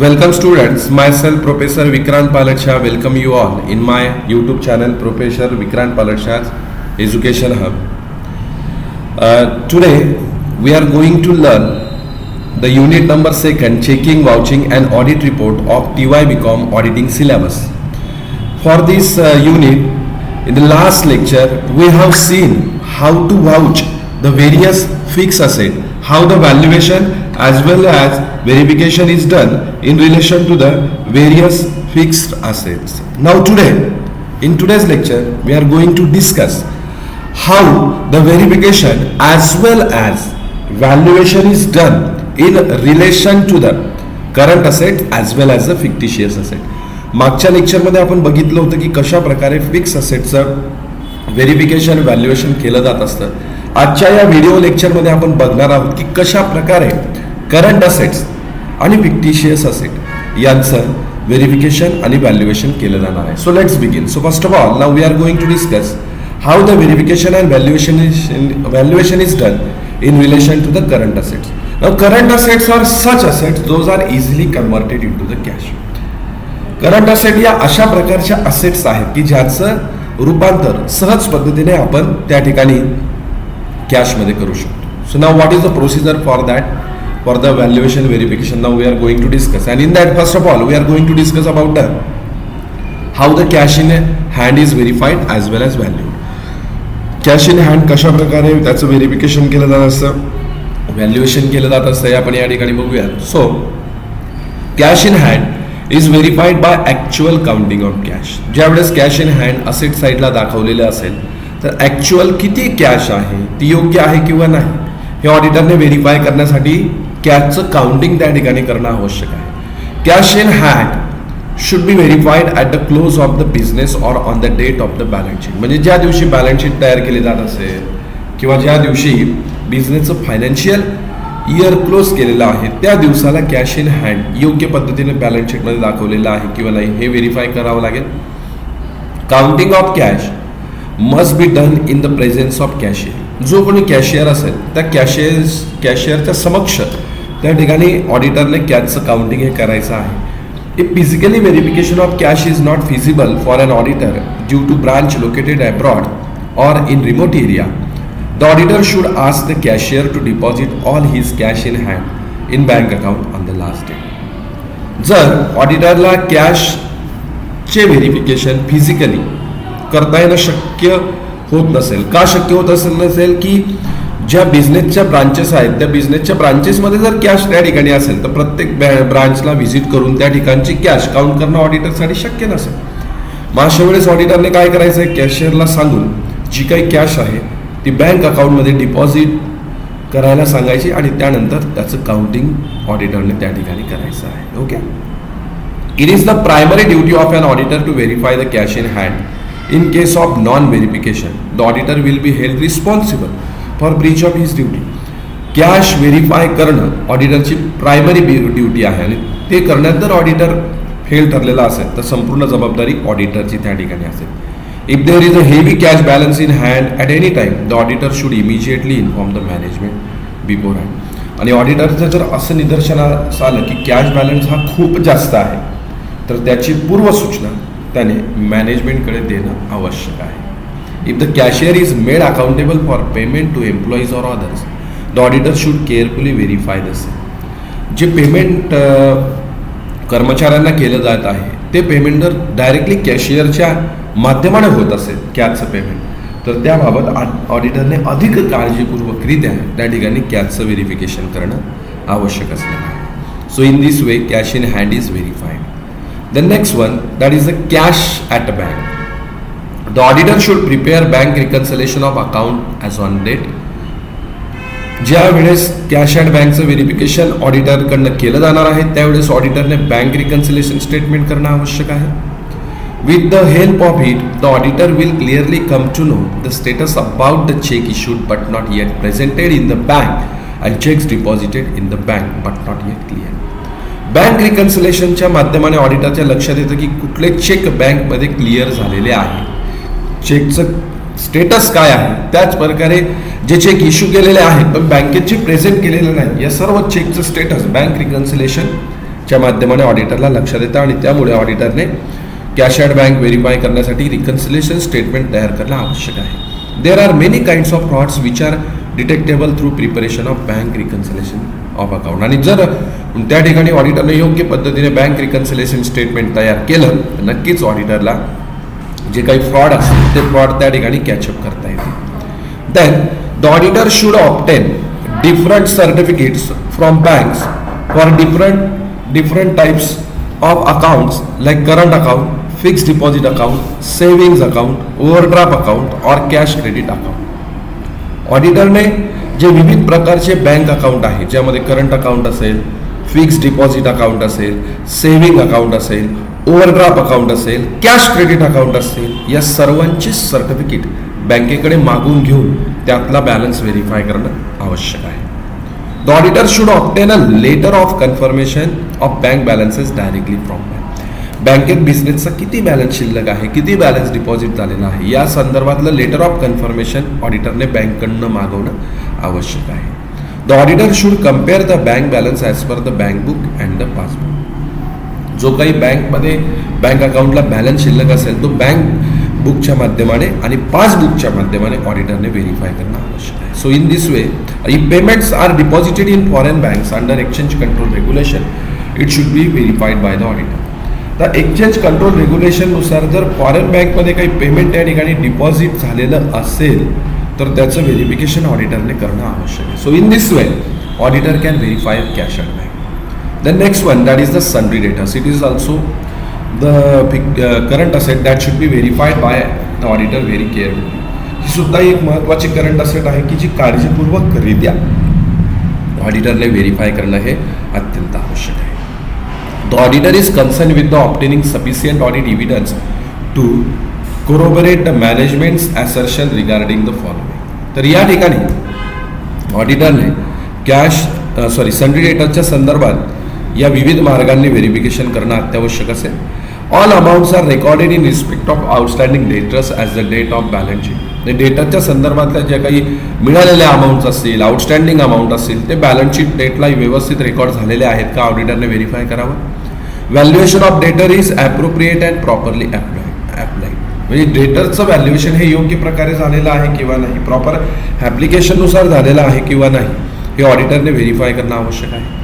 Welcome students, myself Professor Vikrant Palaksha welcome you all in my YouTube channel Professor Vikrant Palaksha's Education Hub. Today we are going to learn the unit number 2 checking, vouching and audit report of TY BCom auditing syllabus. For this unit, in the last lecture we have seen how to vouch the various fixed asset, how the valuation as well as verification is done in relation to the various fixed assets. Now in today's lecture we are going to discuss how the verification as well as valuation is done in relation to the current asset as well as the fictitious asset. मागच्या लेक्चरमध्ये आपण बघितलं होतं की कशा प्रकारे fix असेटचं verification valuation केलं जात असतं. आजच्या या व्हिडिओ लेक्चरमध्ये आपण बघणार आहोत की कशा प्रकारे करंट असेट्स आणि फिक्टिशियस असेट यांचं व्हेरिफिकेशन आणि व्हॅल्युएशन केलं जाणार आहे. So let's begin. So first of all now we are going to discuss how the verification and valuation is done in relation to the current assets. Now current assets are such assets those are easily converted into the cash. Current asset या अशा प्रकारच्या assets आहेत की ज्याचं रूपांतर सहज पद्धतीने आपण त्या ठिकाणी कॅश मध्ये करू शकतो. So now what is the procedure for that, for the valuation verification now we are going to discuss and in that first of all we are going to discuss about the how the cash in hand is verified as well as value. Cash in hand कशा प्रकारे त्याचं verification केलं जात असतं, valuation केलं जात असतं हे आपण या ठिकाणी बघूया. So cash in hand is verified by actual counting of cash. ज्यावेळेस कॅश इन हँड असेट साईडला दाखवलेलं असेल तर ॲक्च्युअल किती कॅश आहे, ती योग्य आहे किंवा नाही हे ऑडिटरने व्हेरीफाय करण्यासाठी कॅशचं काउंटिंग त्या ठिकाणी करणं आवश्यक आहे. Cash in hand should be verified at the close of the business or on the date of the balance sheet. म्हणजे ज्या दिवशी बॅलन्स शीट तयार केली जात असेल किंवा ज्या दिवशी बिझनेसचं फायनान्शियल इयर क्लोज केलेलं आहे त्या दिवसाला कॅश इन हँड योग्य पद्धतीने बॅलन्स शीटमध्ये दाखवलेलं आहे किंवा नाही हे व्हेरीफाय करावं लागेल. Counting of cash must be done in the presence of cashier. जो कोणी कॅशियर असेल त्या कॅशियरच्या समक्ष त्या ठिकाणी ऑडिटरने कॅशचं काउंटिंग हे करायचं आहे. If physically verification of cash is not feasible for an auditor due to branch located abroad or in remote area, the auditor should ask the cashier to deposit all his cash in hand in bank account on the last day. जर ऑडिटरला कॅशचे verification physically करता येणं शक्य होत नसेल, का शक्य होत नसेल की ज्या बिझनेसच्या ब्रांचेस आहेत त्या बिझनेसच्या ब्रांचेसमध्ये जर कॅश त्या ठिकाणी असेल तर प्रत्येक ब्रांचला व्हिजिट करून त्या ठिकाणची कॅश काउंट करणं ऑडिटरसाठी शक्य नसेल. मग अशा वेळेस ऑडिटरने काय करायचं आहे, कॅशियरला सांगून जी काही कॅश आहे ती बँक अकाउंटमध्ये डिपॉझिट करायला सांगायची आणि त्यानंतर त्याचं काउंटिंग ऑडिटरने त्या ठिकाणी करायचं आहे. Okay. It is the primary duty of an auditor to verify the cash in hand. In case of non verification the auditor will be held responsible for breach of his duty. Cash verify करणं ऑडिटरची primary duty आहे आणि ते करण्यात जर auditor fail ठरलेला असेल तर संपूर्ण जबाबदारी ऑडिटरची त्या ठिकाणी असेल. If there is a heavy cash balance in hand at any time the auditor should immediately inform the management beforehand. आणि ऑडिटरचं जर असं निदर्शनास आलं की कॅश बॅलन्स हा खूप जास्त आहे तर त्याची पूर्वसूचना त्याने मॅनेजमेंटकडे देणं आवश्यक आहे. If the cashier is made accountable for payment to employees or others, the auditor should carefully verify the same. जे पेमेंट कर्मचाऱ्यांना केलं जात आहे ते पेमेंट जर डायरेक्टली कॅशियरच्या माध्यमाने होत असेल कॅशचं पेमेंट तर त्याबाबत ऑडिटरने अधिक काळजीपूर्वकरित्या त्या ठिकाणी कॅशचं व्हेरिफिकेशन करणं आवश्यक असणार आहे. So in this way cash in hand is verified. The next one that is the cash at bank. The auditor should prepare bank reconciliation of account as on date. ज्या वेळेस कॅश ॲट बँकचं व्हेरिफिकेशन ऑडिटरकडनं केलं जाणार आहे त्यावेळेस ऑडिटरने bank reconciliation statement करणं आवश्यक आहे. With the help of it the auditor will clearly come to know the status about the cheque issued but not yet presented in the bank and cheques deposited in the bank but not yet clear. Bank रिकन्सिलेशनच्या माध्यमाने ऑडिटरच्या लक्षात येतं की कुठले check बँकमध्ये clear झालेले आहे, चेकचं स्टेटस काय आहे. त्याच प्रकारे जे चेक इश्यू केलेले आहेत पण बँकेची प्रेझेंट केलेलं नाही या सर्व चेकचं स्टेटस बँक रिकन्सिलेशन च्या माध्यमाने ऑडिटरला लक्षात येतं आणि त्यामुळे ऑडिटरने कॅश ॲट बँक व्हेरीफाय करण्यासाठी रिकन्सिलेशन स्टेटमेंट तयार करणं आवश्यक आहे. There are many kinds of frauds which are detectable through preparation of bank reconciliation of account. आणि जर त्या ठिकाणी ऑडिटरने योग्य पद्धतीने बँक रिकन्सिलेशन स्टेटमेंट तयार केलं तर नक्कीच ऑडिटरला जे काही फ्रॉड असतील ते फ्रॉड त्या ठिकाणी कॅचअप करता येते. Then the auditor should obtain different certificates from banks for different types of accounts like current account, fixed deposit account, savings account, overdraft account or cash credit account. ऑडिटरने जे विविध प्रकारचे bank account आहे ज्यामध्ये current account असेल, fixed deposit account असेल, saving account असेल, overdraft account असेल, cash credit account असेल, या सर्वांची सर्टिफिकेट बँकेकडे मागून घेऊन त्यातला बॅलन्स व्हेरीफाय करणं आवश्यक आहे. The auditor should obtain a letter of confirmation of bank balances directly from bank. बँकेत बिझनेसचा किती बॅलन्स शिल्लक आहे, किती बॅलन्स डिपॉझिट झालेला आहे या संदर्भातलं लेटर ऑफ कन्फर्मेशन ऑडिटरने बँककडनं मागवणं आवश्यक आहे. The auditor should compare the bank balance as per the bank book and the passbook. जो काही बँकमध्ये बँक अकाउंटला बॅलन्स शिल्लक असेल तो बँक बुकच्या माध्यमाने आणि पासबुकच्या माध्यमाने ऑडिटरने व्हेरीफाय करणं आवश्यक आहे. So in this way if payments are deposited in foreign banks under exchange control regulation it should be verified by the auditor. तर एक्सचेंज कंट्रोल रेग्युलेशननुसार जर फॉरेन बँकमध्ये काही पेमेंट त्या ठिकाणी डिपॉझिट झालेलं असेल तर त्याचं व्हेरिफिकेशन ऑडिटरने करणं आवश्यक आहे. So in this way auditor can verify cash at bank. The next one that is the sundry debtors. It is also the current asset that should be verified by the auditor very carefully. ही सुद्धा एक महत्त्वाची current asset आहे की जी काळजीपूर्वकरित्या ऑडिटरने verify करणं हे अत्यंत आवश्यक आहे. The auditor is concern with the obtaining sufficient audit evidence to corroborate the management's assertion regarding the following. तर या ठिकाणी ऑडिटरने सन्ड्री डेटर्सच्या संदर्भात या विविध मार्गांनी व्हेरिफिकेशन करणं अत्यावश्यक असेल. All amounts are recorded in respect of outstanding debtors as the date of balance sheet. डेटरच्या संदर्भातल्या ज्या काही मिळालेल्या अमाऊंट्स असतील, आउटस्टँडिंग अमाऊंट असतील ते बॅलन्स शीट डेटला व्यवस्थित रेकॉर्ड झालेले आहेत का ऑडिटरने व्हेरीफाय करावं. व्हॅल्युएशन ऑफ डेटर is appropriate and properly applied. म्हणजे डेटरचं व्हॅल्युएशन हे योग्य प्रकारे झालेलं आहे किंवा नाही, प्रॉपर ॲप्लिकेशननुसार झालेलं आहे किंवा नाही हे ऑडिटरने व्हेरीफाय करणं आवश्यक आहे.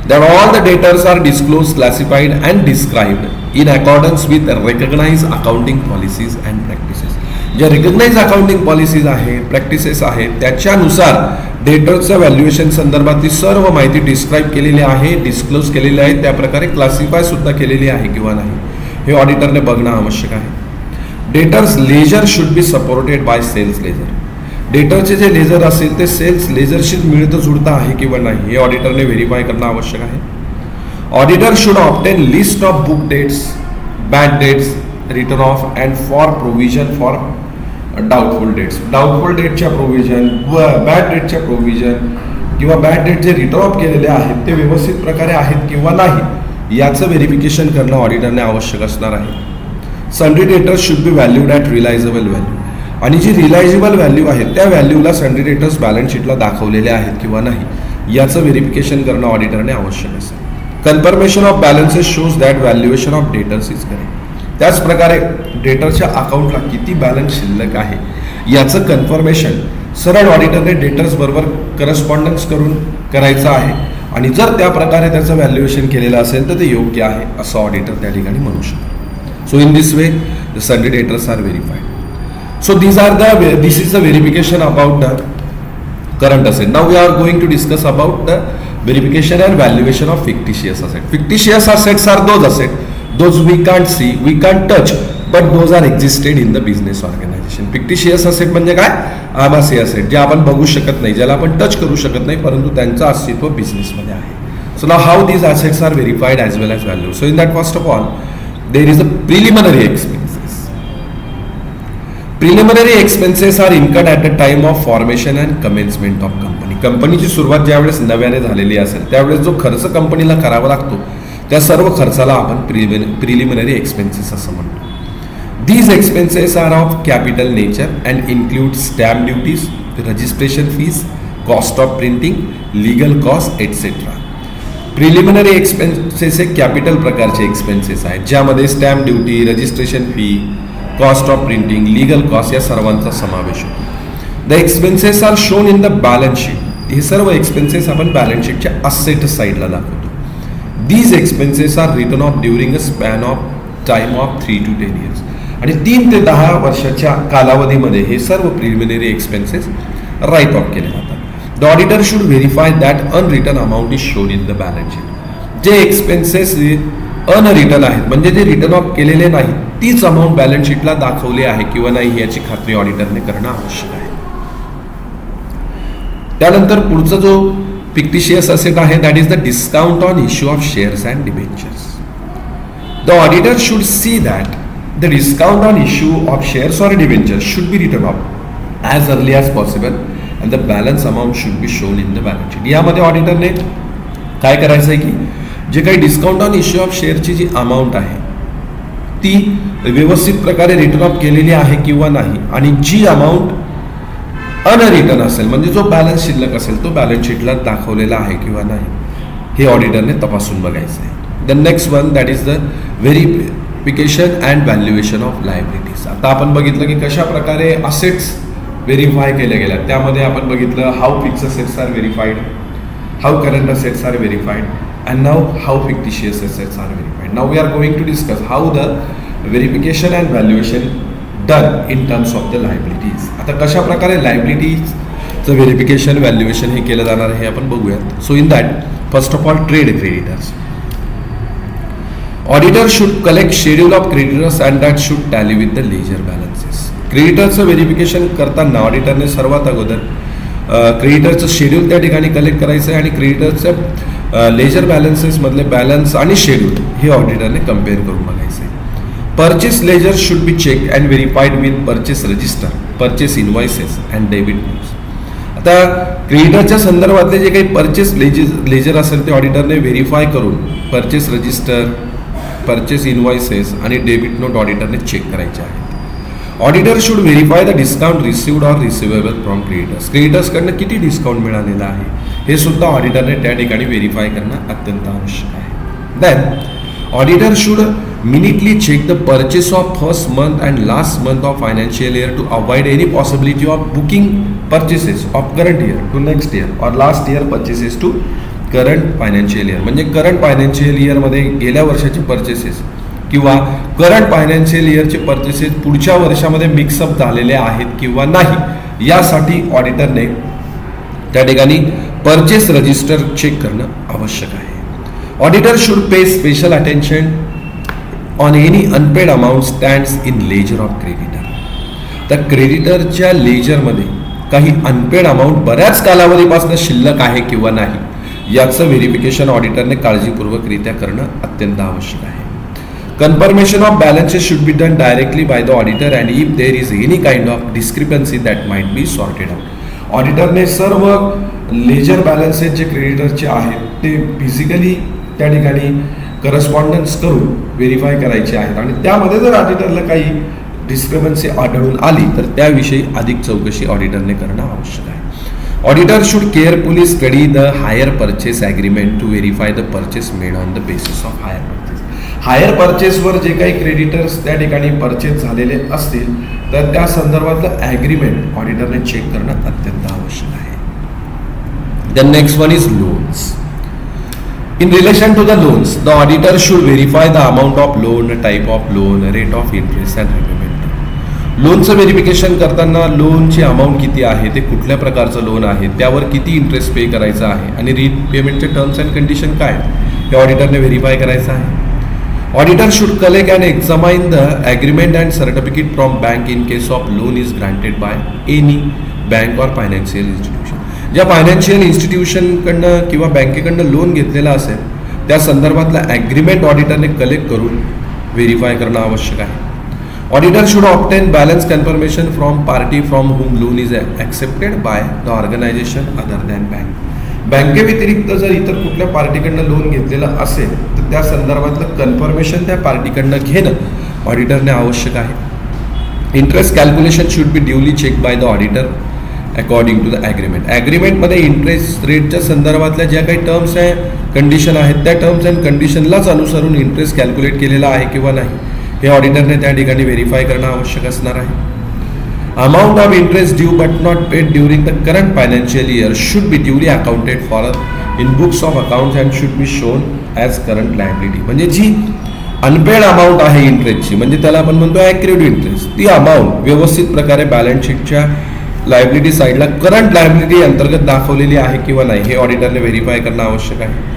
That all the debtors are disclosed, classified and described in accordance with recognized accounting policies and practices. ज्या रिकग्नाइज अकाउंटिंग पॉलिसीज आहेत, प्रॅक्टिसेस आहेत त्याच्यानुसार डेटर्सच्या व्हॅल्युएशन संदर्भातली सर्व माहिती डिस्क्राईब केलेली आहे, डिस्क्लोज केलेली आहे, त्या प्रकारे क्लासिफाय सुद्धा केलेली आहे किंवा नाही हे ऑडिटरने बघणं आवश्यक आहे. Debtors ledger should be supported by sales ledger. डेटरचे जे लेजर असेल ते सेल्स लेजरशी मिळतं जुळतं आहे किंवा नाही हे ऑडिटरने व्हेरीफाय करणं आवश्यक आहे. Auditor should obtain list of book debts, bad debts, written off and for provision for doubtful debts. Doubtful डेटच्या प्रोव्हिजन, बॅड डेटच्या प्रोव्हिजन किंवा बॅड डेट जे रिटर्न ऑफ केलेले आहेत ते व्यवस्थित प्रकारे आहेत किंवा नाही याचं व्हेरिफिकेशन करणं ऑडिटरने आवश्यक असणार आहे. Sundry debtors should be valued at realisable value. आणि जी रिलायझेबल व्हॅल्यू आहे त्या व्हॅल्यूला सन्ड्री डेटर्स बॅलन्स शीटला दाखवलेले आहेत किंवा नाही याचं व्हेरिफिकेशन करणं ऑडिटरने आवश्यक असेल. Confirmation of balances shows that valuation of debtors is correct. त्याचप्रकारे डेटरच्या अकाउंटला किती बॅलन्स शिल्लक आहे याचं कन्फर्मेशन सरळ ऑडिटरने डेटर्स बरोबर करस्पॉन्डन्स करून करायचं आहे आणि जर त्या प्रकारे त्याचं व्हॅल्युएशन केलेलं असेल तर ते योग्य आहे असं ऑडिटर त्या ठिकाणी म्हणू शकतो. So in this way the sundry debtors are verified. So this is the verification about the current asset. Now we are going to discuss about the verification and valuation of fictitious asset. Fictitious assets are those assets we can't see, we can't touch, but those are existed in the business organization. Fictitious asset म्हणजे काय? आभासी asset जे आपण बघू शकत नाही, ज्याला आपण टच करू शकत नाही, परंतु त्यांचं अस्तित्व बिझनेसमध्ये आहे. So now how these assets are verified as well as valued. So in that first of all there is a preliminary expenses. Preliminary expenses are incurred at the time of formation and commencement of company. कंपनीची सुरुवात ज्यावेळेस नव्याने झालेली असेल त्यावेळेस जो खर्च कंपनीला करावा लागतो त्या सर्व खर्चाला आपण प्रिलिमिनरी एक्सपेन्सेस असं म्हणतो. These expenses are of capital nature and include stamp duties, registration fees, cost of printing, legal costs, etc. Preliminary expenses हे कॅपिटल प्रकारचे एक्सपेन्सेस आहेत, ज्यामध्ये stamp duty, registration fee, cost of printing, legal cost या सर्वांचा समावेश होतो. The expenses are shown in the balance sheet. हे सर्व एक्सपेन्सेस आपण बॅलन्स शीटच्या असेट साईडला दाखवतो. These expenses are written off during a span of time of 3 to 10 years. आणि 3 ते 10 वर्षाच्या कालावधीमध्ये हे सर्व प्रिलिमिनरी एक्सपेन्सेस राईट ऑफ केले जातात. The auditor should verify that unwritten amount is shown in the balance sheet. जे एक्सपेन्सेस अनरिटन आहेत म्हणजे जे रिटर्न ऑफ केलेले नाही तीच अमाऊंट बॅलन्स शीटला दाखवली आहे किंवा नाही याची खात्री ऑडिटरने करणं आवश्यक आहे. त्यानंतर पुढचा जो फिक्टिशियस असेट आहे that is the discount on issue of shares and debentures. The auditor should see that the discount on issue of shares or debentures should be return of as early as possible and the balance amount should be shown in the balance sheet. यामध्ये ऑडिटरने काय करायचं आहे की जे काही discount on issue of शेअरची जी amount आहे ती व्यवस्थित प्रकारे रिटर्न ऑफ केलेली आहे किंवा नाही, आणि जी अमाऊंट अनरिटर्न असेल म्हणजे जो बॅलन्स शिल्लक असेल तो बॅलन्स शीटला दाखवलेला आहे किंवा नाही हे ऑडिटरने तपासून बघायचं आहे. The next one that is the verification and valuation of liabilities. आता आपण बघितलं की कशा प्रकारे असेट्स व्हेरीफाय केल्या गेल्या. त्यामध्ये आपण बघितलं how fix assets are verified, how current assets are verified, and now how fictitious assets are verified. Now we are going to discuss how the verification and valuation done in terms of the liabilities. आता कशा प्रकारे लायबिलिटीजचं verification valuation हे केलं जाणार हे आपण बघूयात. So in that first of all trade creditors. Auditor should collect schedule of creditors and that should tally with the ledger balances. क्रेडिटरचं व्हेरिफिकेशन करताना ऑडिटरने सर्वात अगोदर क्रेडिटरचं शेड्यूल त्या ठिकाणी कलेक्ट करायचं आहे आणि क्रेडिटरचं लेजर बॅलन्सेसमधले बॅलन्स आणि शेड्यूल हे ऑडिटरने कम्पेअर करून बघायचं आहे. Purchase ledger should be check and verified with purchase register, purchase invoices and debit notes. आता क्रेडिटरच्या संदर्भातले जे काही परचेस लेजर असेल ते ऑडिटरने व्हेरीफाय करून परचेस रजिस्टर, परचेस इनवॉइसेस आणि डेबिट नोट ऑडिटरने चेक करायचे आहेत. Auditor should verify the discount received or receivable from creditors. क्रेडिटर्सकडनं किती डिस्काउंट मिळालेला आहे हे सुद्धा ऑडिटरने त्या ठिकाणी व्हेरीफाय करणं अत्यंत आवश्यक आहे. Then auditor should minutely check the purchase of first month and last month of financial year to avoid any possibility of booking purchases of current year to next year or last year purchases to current financial year. म्हणजे current financial इयरमध्ये गेल्या वर्षाचे purchases किंवा current financial इयरचे purchases पुढच्या वर्षामध्ये mix up झालेले आहेत किंवा नाही यासाठी ऑडिटरने त्या ठिकाणी परचेस रजिस्टर चेक करणं आवश्यक आहे. Auditor should pay special attention on any unpaid amount stands in ledger of creditor. तर क्रेडिटरच्या लेजरमध्ये काही अनपेड अमाऊंट बऱ्याच कालावधीपासून शिल्लक आहे किंवा नाही याचं व्हेरिफिकेशन ऑडिटरने काळजीपूर्वकरित्या करणं अत्यंत आवश्यक आहे. Confirmation of balances should be done directly by the auditor and if there is any kind of discrepancy that might be sorted out. ऑडिटरने सर्व लेजर बॅलन्सेस जे क्रेडिटरचे आहेत ते फिजिकली त्या ठिकाणी करस्पॉन्डन्स करून व्हेरीफाय करायचे आहेत आणि त्यामध्ये जर ऑडिटरला काही डिस्क्रिपन्सी आढळून आली तर त्याविषयी अधिक चौकशी ऑडिटरने करणं आवश्यक आहे. Auditor should carefully study the hire purchase agreement to verify the purchase made on the basis of hire purchase. Hire परचेसवर जे काही क्रेडिटर्स त्या ठिकाणी परचेस झालेले असतील तर त्या संदर्भातलं ॲग्रीमेंट ऑडिटरने चेक करणं अत्यंत आवश्यक आहे. The next one is loans. In relation to the loans, the auditor should verify the amount of loan, type of loan, rate of interest and repayment. लोनचं व्हेरिफिकेशन करताना लोनची अमाऊंट किती आहे, ते कुठल्या प्रकारचं लोन आहे, त्यावर किती इंटरेस्ट पे करायचा आहे आणि रिपेमेंटचे टर्म्स अँड कंडिशन काय हे ऑडिटरने व्हेरीफाय करायचं आहे. Auditor should collect and examine the agreement and certificate from bank in case of loan is granted by any bank or financial institution. ज्या फायनान्शियल इन्स्टिट्यूशनकडनं किंवा बँकेकडनं लोन घेतलेला असेल त्या संदर्भातला ॲग्रीमेंट ऑडिटरने कलेक्ट करून व्हेरीफाय करणं आवश्यक आहे. Auditor should obtain balance confirmation from party from whom loan is accepted by the organisation other than bank. बँकेव्यतिरिक्त जर इतर कुठल्या पार्टीकडनं लोन घेतलेलं असेल तर त्या संदर्भातलं कन्फर्मेशन त्या पार्टीकडनं घेणं ऑडिटरने आवश्यक आहे. Interest calculation should be duly check by the auditor according to the agreement. ॲग्रीमेंटमध्ये इंटरेस्ट रेटच्या संदर्भातल्या ज्या काही टर्म्स आहे कंडिशन आहेत त्या टर्म्स अँड कंडिशनलाच अनुसरून इंटरेस्ट कॅल्क्युलेट केलेला आहे किंवा नाही हे ऑडिटरने त्या ठिकाणी व्हेरीफाय करणं आवश्यक असणार आहे. Amount of interest due but not paid during the current financial year should be duly accounted for in books of accounts and should be shown as current liability. म्हणजे जी अनपेड अमाऊंट आहे इंटरेस्टची म्हणजे त्याला आपण म्हणतो ॲक्युरेट इंटरेस्ट, ती amount व्यवस्थित प्रकारे balance शीटच्या लायबिलिटी साईडला करंट लायबिलिटी अंतर्गत दाखवलेली आहे किंवा नाही हे ऑडिटरने व्हेरीफाय करणं आवश्यक आहे.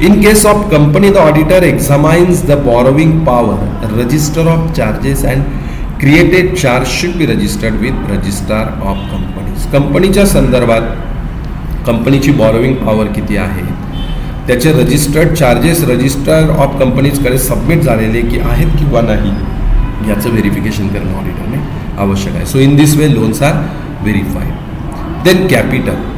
In case of company, the auditor examines the borrowing power, register of charges and created charge should be registered with registrar of companies. कंपनीच्या संदर्भात कंपनीची बॉरोविंग पॉवर किती आहे त्याचे रजिस्टर्ड चार्जेस रजिस्टर ऑफ कंपनीजकडे सबमिट झालेले की आहेत किंवा नाही याचं व्हेरिफिकेशन करणं ऑडिटरने आवश्यक आहे. So in this way loans are verified. Then capital.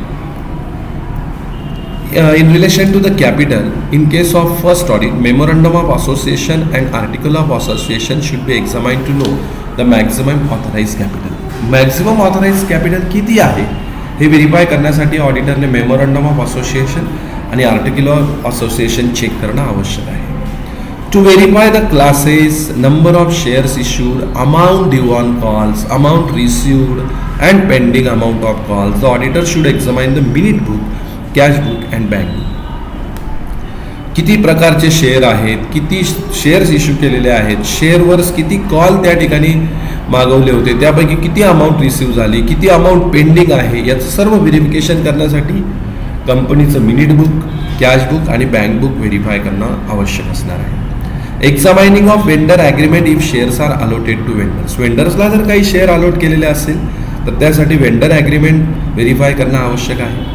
In relation to the capital, in case of first audit, memorandum of association and article of association should be examined to know the maximum authorized capital. Maximum authorized capital किती आहे हे verify करण्यासाठी ऑडिटरने memorandum of association आणि article of association check करणं आवश्यक आहे. To verify the classes, number of shares issued, amount due on calls, amount received and pending amount of calls, the auditor should examine the minute book, cash book and bank book. किती प्रकारचे share आहेत, किती shares issue केलेले आहेत, शेअरवर्स किती call त्या ठिकाणी मागवले होते, त्यापैकी किती अमाऊंट रिसिव्ह झाली, किती अमाऊंट पेंडिंग आहे याचं सर्व व्हेरिफिकेशन करण्यासाठी कंपनीचं मिनिट बुक, कॅश बुक आणि बँक बुक व्हेरीफाय करणं आवश्यक असणार आहे. Examining of vendor agreement if shares are allotted to vendors. वेंडर्सला जर काही शेअर अलॉट केलेले असेल तर त्यासाठी वेंडर ॲग्रीमेंट व्हेरीफाय करणं आवश्यक आहे.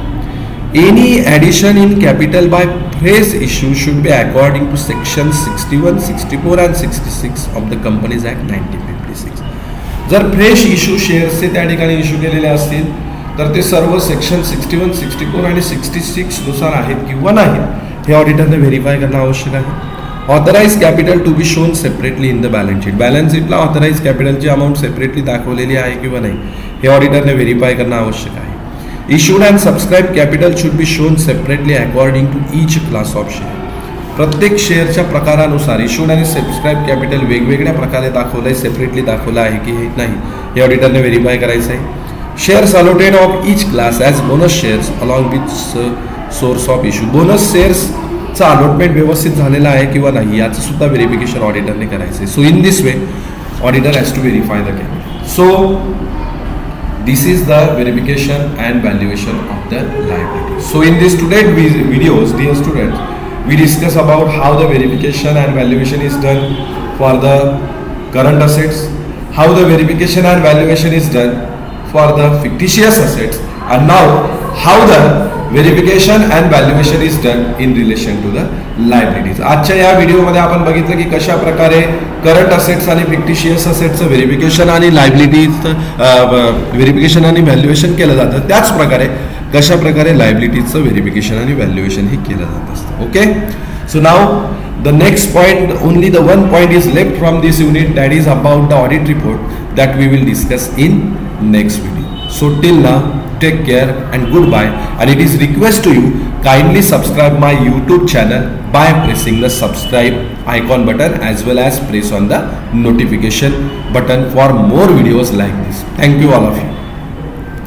Any addition in capital by fresh issue should be according to section 61, 64 and 66 of the Companies Act 1956. जर फ्रेश इश्यू शेअर्सचे त्या ठिकाणी इश्यू केलेले असतील तर ते सर्व सेक्शन 61, 64 आणि 66 नुसार आहेत किंवा नाहीत हे ऑडिटरने व्हेरीफाय करणं आवश्यक आहे. Authorise capital to be shown separately in the balance sheet. Balance शीटला ऑथराइज कॅपिटलची अमाऊंट सेपरेटली दाखवलेली आहे किंवा नाही हे ऑडिटरने व्हेरीफाय करणं आवश्यक आहे. Issued and subscribed capital should be shown separately according to each class of share. प्रत्येक शेअरच्या प्रकारानुसार इश्यूड आणि सबस्क्राईब कॅपिटल वेगवेगळ्या प्रकारे दाखवलं आहे, सेपरेटली दाखवलं आहे की हे नाही हे ऑडिटरने व्हेरीफाय करायचं आहे. Shares allotted of each class as bonus shares along with source of issue. Bonus शेअर्सचा अलॉटमेंट व्यवस्थित झालेला आहे किंवा नाही याचं सुद्धा व्हेरिफिकेशन ऑडिटरने करायचं आहे. So in this way auditor has to verify the capital. So this is the verification and valuation of the liability. So in this today's videos, dear students, we discuss about how the verification and valuation is done for the current assets, how the verification and valuation is done for the fictitious assets, and now how the verification and valuation is done in relation to the liabilities. आजच्या या व्हिडिओमध्ये आपण बघितलं की कशा प्रकारे current assets आणि fictitious असेट्सचं verification आणि लायबिलिटीजचं व्हेरिफिकेशन आणि व्हॅल्युएशन केलं जातं. त्याच प्रकारे कशा प्रकारे लायबिलिटीजचं व्हेरिफिकेशन आणि व्हॅल्युएशन हे केलं जात असतं. Okay. So now the next point, only the one point is left from this unit, that is about the audit report that we will discuss in next video. So till now, take care and goodbye, and it is request to you kindly subscribe my YouTube channel by pressing the subscribe icon button as well as press on the notification button for more videos like this. Thank you all of you.